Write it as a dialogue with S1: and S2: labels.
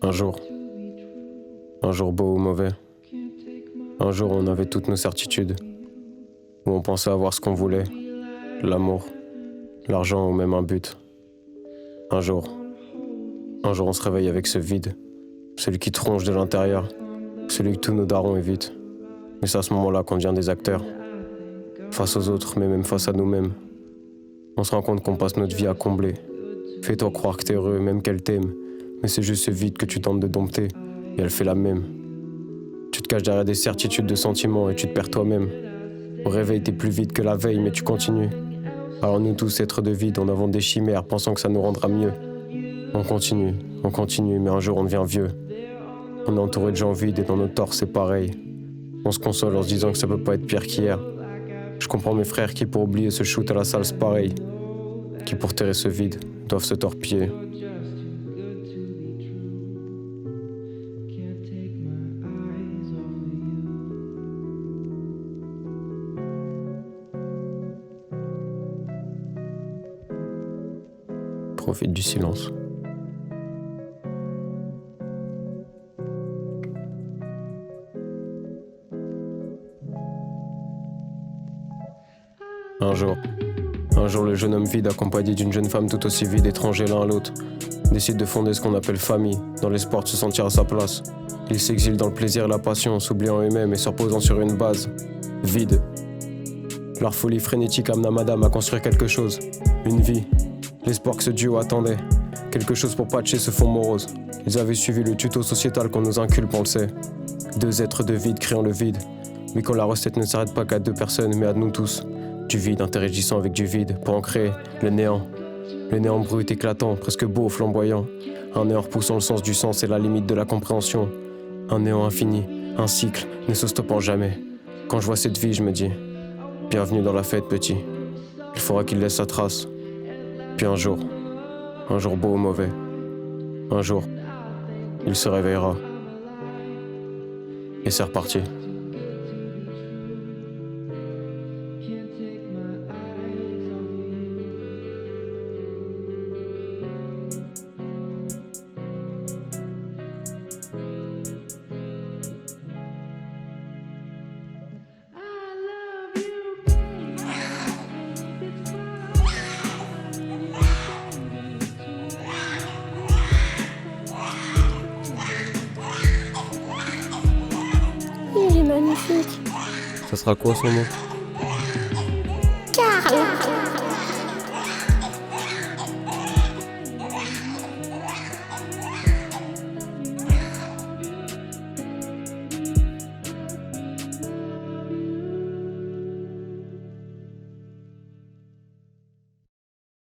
S1: Un jour, un jour beau ou mauvais, un jour où on avait toutes nos certitudes, où on pensait avoir ce qu'on voulait, l'amour, l'argent ou même un but. Un jour on se réveille avec ce vide, celui qui tronche de l'intérieur, celui que tous nos darons évitent. Mais c'est à ce moment-là qu'on devient des acteurs, face aux autres, mais même face à nous-mêmes. On se rend compte qu'on passe notre vie à combler. Fais-toi croire que t'es heureux, même qu'elle t'aime, mais c'est juste ce vide que tu tentes de dompter, et elle fait la même. Tu te caches derrière des certitudes de sentiments et tu te perds toi-même. Au réveil, t'es plus vide que la veille, mais tu continues. Alors nous tous, êtres de vide, en avons des chimères, pensant que ça nous rendra mieux. On continue, mais un jour on devient vieux. On est entouré de gens vides et dans nos torts c'est pareil. On se console en se disant que ça peut pas être pire qu'hier. Je comprends mes frères qui pour oublier ce shoot à la salle c'est pareil. Qui pour terrer ce vide doivent se torpiller. Profite du silence. Un jour, le jeune homme vide, accompagné d'une jeune femme tout aussi vide, étrangers l'un à l'autre, décide de fonder ce qu'on appelle famille, dans l'espoir de se sentir à sa place. Ils s'exilent dans le plaisir et la passion, s'oubliant eux-mêmes et se reposant sur une base vide. Leur folie frénétique amena madame à construire quelque chose, une vie, l'espoir que ce duo attendait, quelque chose pour patcher ce fond morose. Ils avaient suivi le tuto sociétal qu'on nous inculpe, on le sait. Deux êtres de vide créant le vide, mais quand la recette ne s'arrête pas qu'à deux personnes, mais à nous tous. Du vide interagissant avec du vide pour en créer le néant. Le néant brut, éclatant, presque beau, flamboyant. Un néant repoussant le sens du sens et la limite de la compréhension. Un néant infini, un cycle, ne se stoppant jamais. Quand je vois cette vie, je me dis, bienvenue dans la fête, petit. Il faudra qu'il laisse sa trace. Puis un jour beau ou mauvais, un jour, il se réveillera. Et c'est reparti.
S2: Il est magnifique.
S1: Ça sera quoi son nom ?